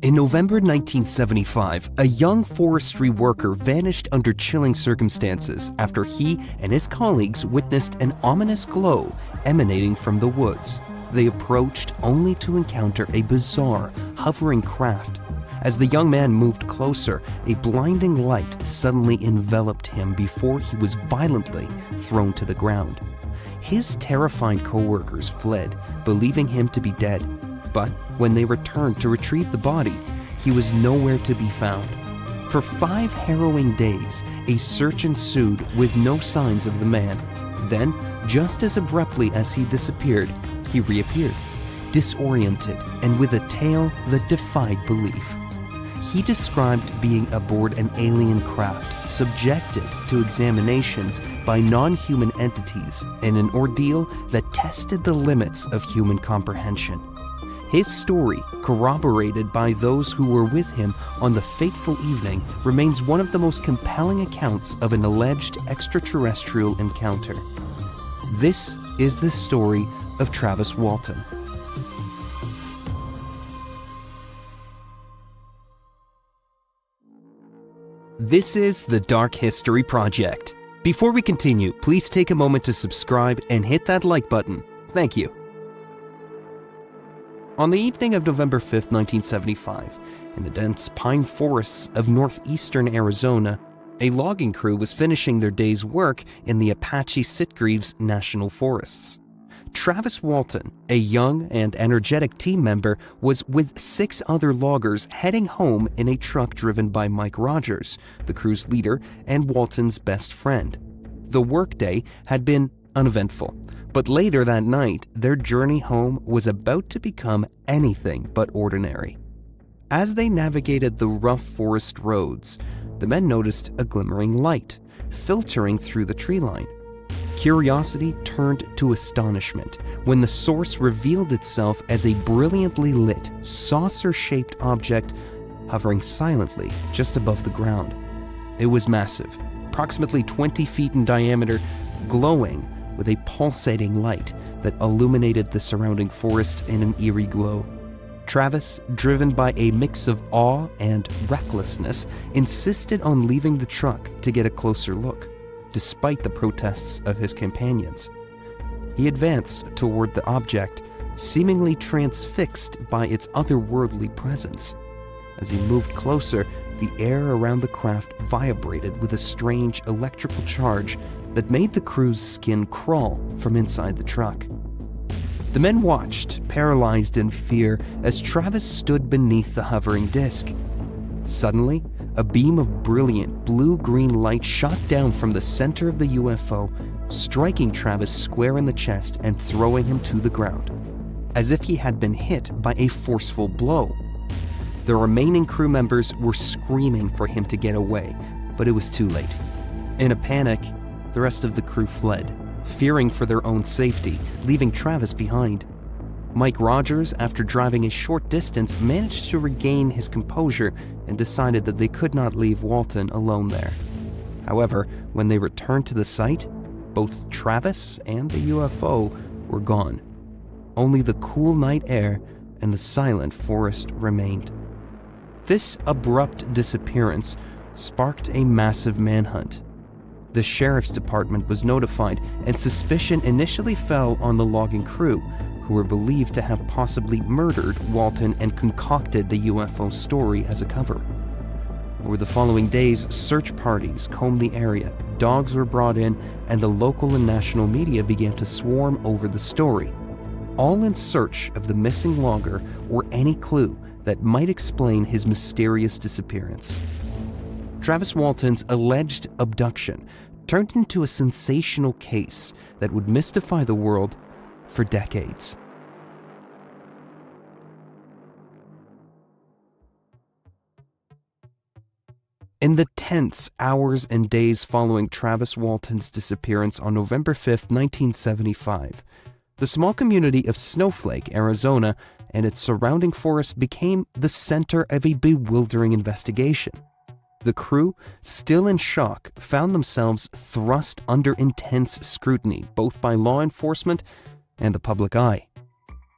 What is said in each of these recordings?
In November 1975, a young forestry worker vanished under chilling circumstances after he and his colleagues witnessed an ominous glow emanating from the woods. They approached only to encounter a bizarre, hovering craft. As the young man moved closer, a blinding light suddenly enveloped him before he was violently thrown to the ground. His terrified co-workers fled, believing him to be dead. But when they returned to retrieve the body, he was nowhere to be found. For 5 harrowing days, a search ensued with no signs of the man. Then, just as abruptly as he disappeared, he reappeared, disoriented and with a tale that defied belief. He described being aboard an alien craft, subjected to examinations by non-human entities in an ordeal that tested the limits of human comprehension. His story, corroborated by those who were with him on the fateful evening, remains one of the most compelling accounts of an alleged extraterrestrial encounter. This is the story of Travis Walton. This is the Dark History Project. Before we continue, please take a moment to subscribe and hit that like button. Thank you. On the evening of November 5th, 1975, in the dense pine forests of northeastern Arizona, a logging crew was finishing their day's work in the Apache Sitgreaves National Forests. Travis Walton, a young and energetic team member, was with 6 other loggers heading home in a truck driven by Mike Rogers, the crew's leader and Walton's best friend. The workday had been uneventful, but later that night, their journey home was about to become anything but ordinary. As they navigated the rough forest roads, the men noticed a glimmering light filtering through the tree line. Curiosity turned to astonishment when the source revealed itself as a brilliantly lit, saucer-shaped object hovering silently just above the ground. It was massive, approximately 20 feet in diameter, glowing with a pulsating light that illuminated the surrounding forest in an eerie glow. Travis, driven by a mix of awe and recklessness, insisted on leaving the truck to get a closer look, despite the protests of his companions. He advanced toward the object, seemingly transfixed by its otherworldly presence. As he moved closer, the air around the craft vibrated with a strange electrical charge that made the crew's skin crawl from inside the truck. The men watched, paralyzed in fear, as Travis stood beneath the hovering disc. Suddenly, a beam of brilliant blue-green light shot down from the center of the UFO, striking Travis square in the chest and throwing him to the ground, as if he had been hit by a forceful blow. The remaining crew members were screaming for him to get away, but it was too late. In a panic, the rest of the crew fled, fearing for their own safety, leaving Travis behind. Mike Rogers, after driving a short distance, managed to regain his composure and decided that they could not leave Walton alone there. However, when they returned to the site, both Travis and the UFO were gone. Only the cool night air and the silent forest remained. This abrupt disappearance sparked a massive manhunt. The sheriff's department was notified, and suspicion initially fell on the logging crew, who were believed to have possibly murdered Walton and concocted the UFO story as a cover. Over the following days, search parties combed the area, dogs were brought in, and the local and national media began to swarm over the story, all in search of the missing logger or any clue that might explain his mysterious disappearance. Travis Walton's alleged abduction turned into a sensational case that would mystify the world for decades. In the tense hours and days following Travis Walton's disappearance on November 5th, 1975, the small community of Snowflake, Arizona, and its surrounding forest became the center of a bewildering investigation. The crew, still in shock, found themselves thrust under intense scrutiny, both by law enforcement and the public eye.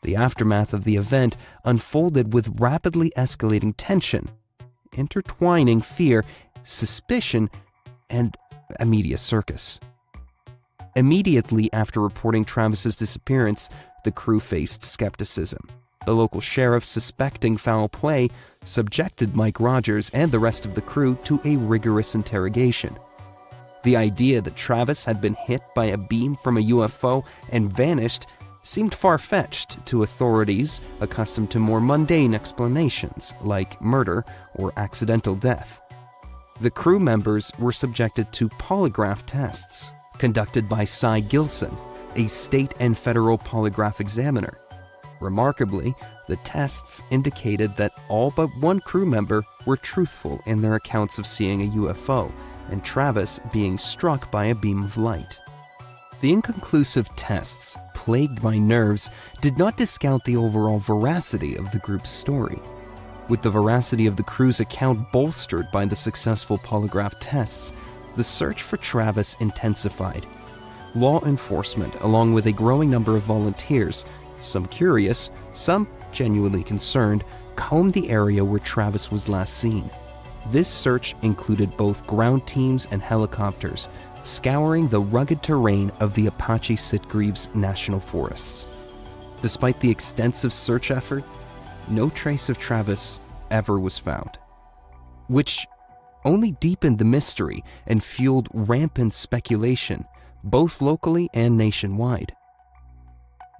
The aftermath of the event unfolded with rapidly escalating tension, intertwining fear, suspicion, and a media circus. Immediately after reporting Travis's disappearance, the crew faced skepticism. The local sheriff, suspecting foul play, subjected Mike Rogers and the rest of the crew to a rigorous interrogation. The idea that Travis had been hit by a beam from a UFO and vanished seemed far-fetched to authorities accustomed to more mundane explanations, like murder or accidental death. The crew members were subjected to polygraph tests conducted by 𝐦𝐨𝐬𝐵𝐞, a state and federal polygraph examiner. Remarkably, the tests indicated that all but one crew member were truthful in their accounts of seeing a UFO, and Travis being struck by a beam of light. The inconclusive tests, plagued by nerves, did not discount the overall veracity of the group's story. With the veracity of the crew's account bolstered by the successful polygraph tests, the search for Travis intensified. Law enforcement, along with a growing number of volunteers, some curious, some genuinely concerned, combed the area where Travis was last seen. This search included both ground teams and helicopters, scouring the rugged terrain of the Apache Sitgreaves National Forests. Despite the extensive search effort, no trace of Travis ever was found, which only deepened the mystery and fueled rampant speculation, both locally and nationwide.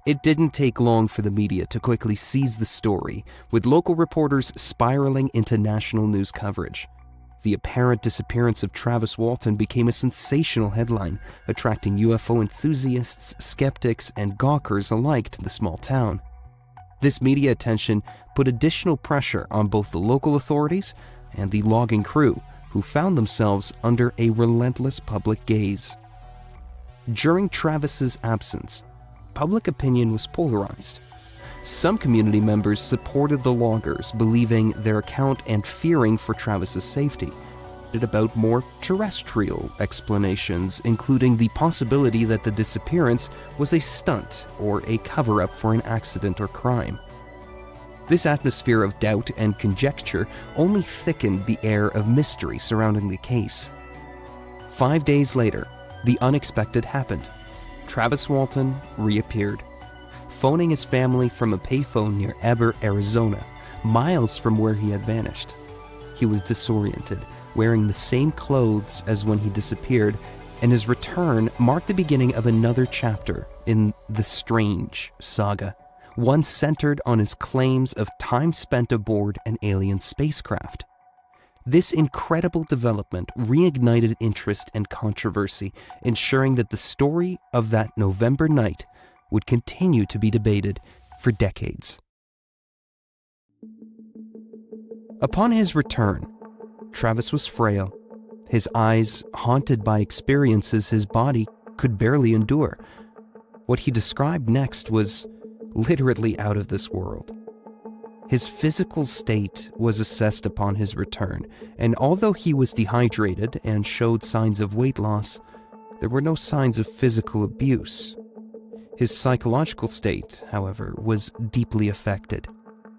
It didn't take long for the media to quickly seize the story, with local reporters spiraling into national news coverage. The apparent disappearance of Travis Walton became a sensational headline, attracting UFO enthusiasts, skeptics, and gawkers alike to the small town. This media attention put additional pressure on both the local authorities and the logging crew, who found themselves under a relentless public gaze. During Travis's absence, public opinion was polarized. Some community members supported the loggers, believing their account and fearing for Travis's safety. It about more terrestrial explanations, including the possibility that the disappearance was a stunt or a cover-up for an accident or crime. This atmosphere of doubt and conjecture only thickened the air of mystery surrounding the case. 5 days later, the unexpected happened. Travis Walton reappeared, phoning his family from a payphone near Eber, Arizona, miles from where he had vanished. He was disoriented, wearing the same clothes as when he disappeared, and his return marked the beginning of another chapter in the strange saga, one centered on his claims of time spent aboard an alien spacecraft. This incredible development reignited interest and controversy, ensuring that the story of that November night would continue to be debated for decades. Upon his return, Travis was frail, his eyes haunted by experiences his body could barely endure. What he described next was literally out of this world. His physical state was assessed upon his return, and although he was dehydrated and showed signs of weight loss, there were no signs of physical abuse. His psychological state, however, was deeply affected,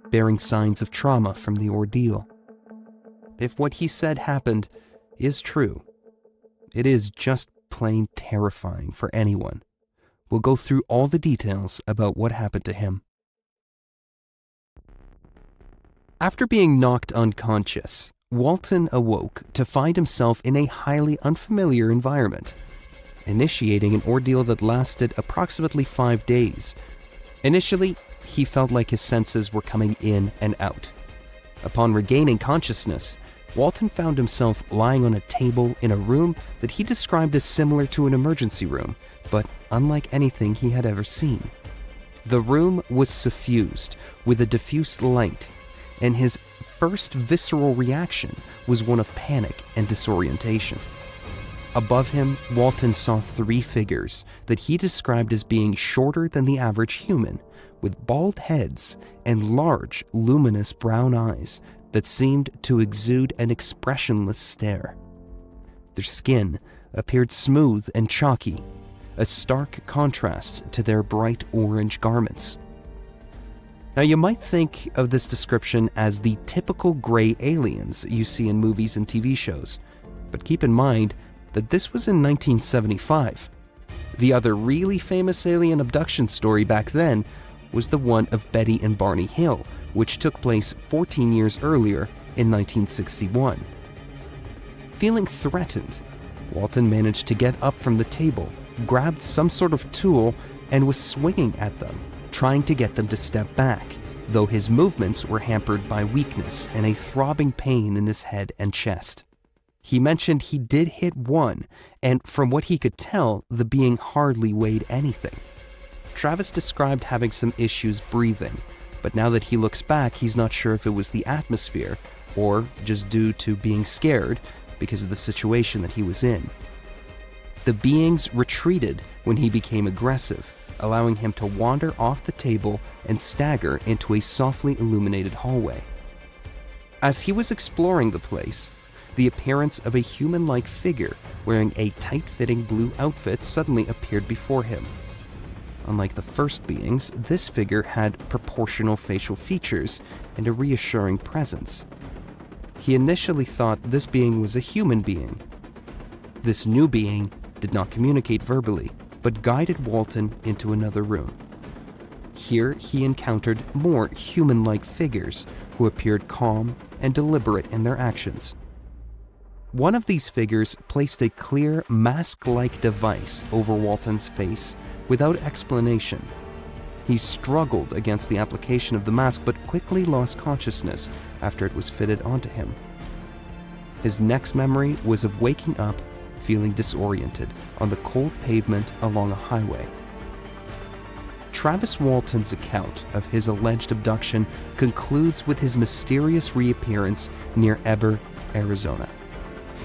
bearing signs of trauma from the ordeal. If what he said happened is true, it is just plain terrifying for anyone. We'll go through all the details about what happened to him. After being knocked unconscious, Walton awoke to find himself in a highly unfamiliar environment, initiating an ordeal that lasted approximately 5 days. Initially, he felt like his senses were coming in and out. Upon regaining consciousness, Walton found himself lying on a table in a room that he described as similar to an emergency room, but unlike anything he had ever seen. The room was suffused with a diffuse light, and his first visceral reaction was one of panic and disorientation. Above him, Walton saw 3 figures that he described as being shorter than the average human, with bald heads and large, luminous brown eyes that seemed to exude an expressionless stare. Their skin appeared smooth and chalky, a stark contrast to their bright orange garments. Now, you might think of this description as the typical gray aliens you see in movies and TV shows, but keep in mind that this was in 1975. The other really famous alien abduction story back then was the one of Betty and Barney Hill, which took place 14 years earlier in 1961. Feeling threatened, Walton managed to get up from the table, grabbed some sort of tool, and was swinging at them, trying to get them to step back, though his movements were hampered by weakness and a throbbing pain in his head and chest. He mentioned he did hit one, and from what he could tell, the being hardly weighed anything. Travis described having some issues breathing, but now that he looks back, he's not sure if it was the atmosphere or just due to being scared because of the situation that he was in. The beings retreated when he became aggressive, allowing him to wander off the table and stagger into a softly illuminated hallway. As he was exploring the place, the appearance of a human-like figure wearing a tight-fitting blue outfit suddenly appeared before him. Unlike the first beings, this figure had proportional facial features and a reassuring presence. He initially thought this being was a human being. This new being did not communicate verbally, but guided Walton into another room. Here he encountered more human-like figures who appeared calm and deliberate in their actions. One of these figures placed a clear mask-like device over Walton's face without explanation. He struggled against the application of the mask but quickly lost consciousness after it was fitted onto him. His next memory was of waking up feeling disoriented on the cold pavement along a highway. Travis Walton's account of his alleged abduction concludes with his mysterious reappearance near Eber, Arizona.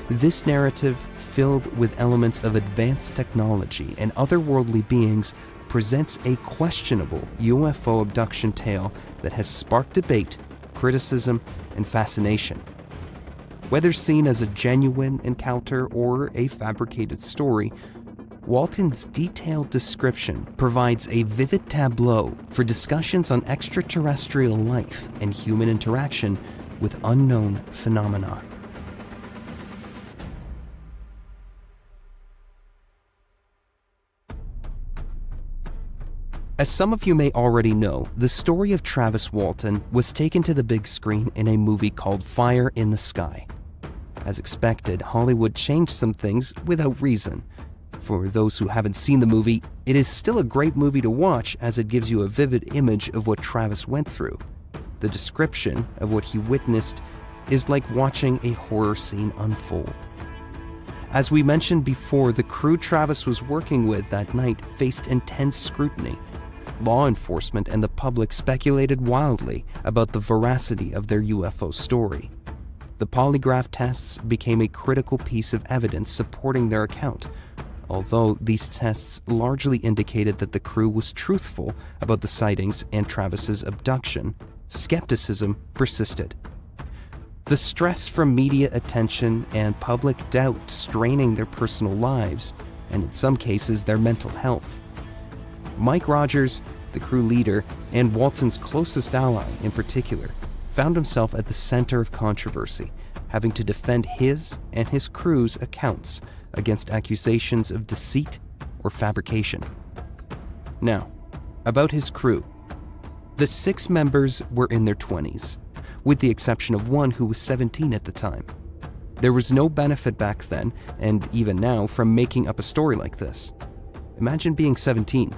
This narrative, filled with elements of advanced technology and otherworldly beings, presents a questionable UFO abduction tale that has sparked debate, criticism, and fascination. Whether seen as a genuine encounter or a fabricated story, Walton's detailed description provides a vivid tableau for discussions on extraterrestrial life and human interaction with unknown phenomena. As some of you may already know, the story of Travis Walton was taken to the big screen in a movie called Fire in the Sky. As expected, Hollywood changed some things without reason. For those who haven't seen the movie, it is still a great movie to watch as it gives you a vivid image of what Travis went through. The description of what he witnessed is like watching a horror scene unfold. As we mentioned before, the crew Travis was working with that night faced intense scrutiny. Law enforcement and the public speculated wildly about the veracity of their UFO story. The polygraph tests became a critical piece of evidence supporting their account. Although these tests largely indicated that the crew was truthful about the sightings and Travis's abduction, skepticism persisted. The stress from media attention and public doubt straining their personal lives, and in some cases their mental health. Mike Rogers, the crew leader, and Walton's closest ally in particular, found himself at the center of controversy, having to defend his and his crew's accounts against accusations of deceit or fabrication. Now, about his crew. The 6 members were in their 20s, with the exception of one who was 17 at the time. There was no benefit back then, and even now, from making up a story like this. Imagine being 17.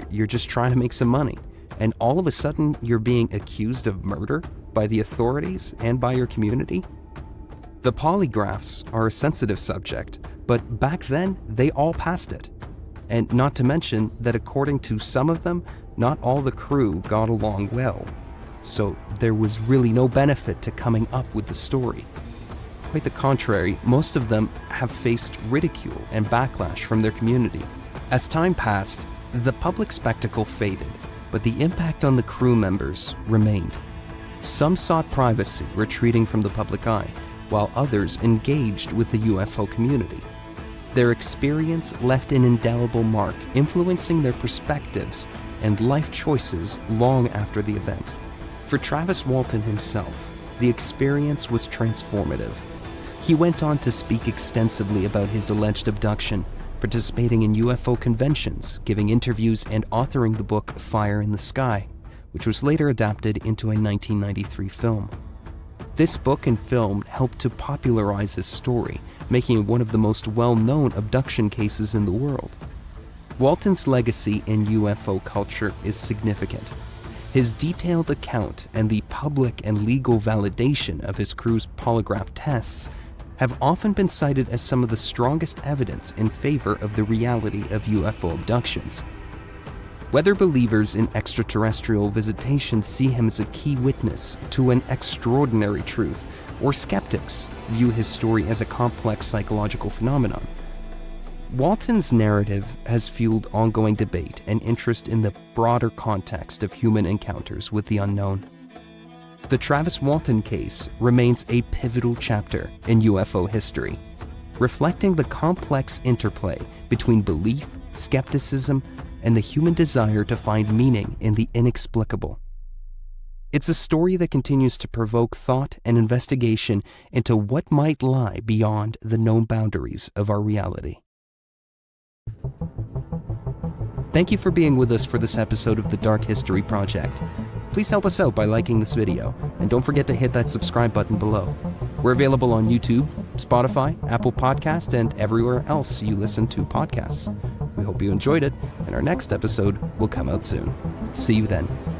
You're just trying to make some money, and all of a sudden you're being accused of murder by the authorities and by your community? The polygraphs are a sensitive subject, but back then they all passed it. And not to mention that according to some of them, not all the crew got along well. So there was really no benefit to coming up with the story. Quite the contrary, most of them have faced ridicule and backlash from their community. As time passed, the public spectacle faded, but the impact on the crew members remained. Some sought privacy, retreating from the public eye, while others engaged with the UFO community. Their experience left an indelible mark, influencing their perspectives and life choices long after the event. For Travis Walton himself, the experience was transformative. He went on to speak extensively about his alleged abduction, participating in UFO conventions, giving interviews, and authoring the book Fire in the Sky, which was later adapted into a 1993 film. This book and film helped to popularize his story, making it one of the most well-known abduction cases in the world. Walton's legacy in UFO culture is significant. His detailed account and the public and legal validation of his crew's polygraph tests have often been cited as some of the strongest evidence in favor of the reality of UFO abductions. Whether believers in extraterrestrial visitation see him as a key witness to an extraordinary truth, or skeptics view his story as a complex psychological phenomenon, Walton's narrative has fueled ongoing debate and interest in the broader context of human encounters with the unknown. The Travis Walton case remains a pivotal chapter in UFO history, reflecting the complex interplay between belief, skepticism, and the human desire to find meaning in the inexplicable. It's a story that continues to provoke thought and investigation into what might lie beyond the known boundaries of our reality. Thank you for being with us for this episode of the Dark History Project. Please help us out by liking this video, and don't forget to hit that subscribe button below. We're available on YouTube, Spotify, Apple Podcasts, and everywhere else you listen to podcasts. We hope you enjoyed it, and our next episode will come out soon. See you then.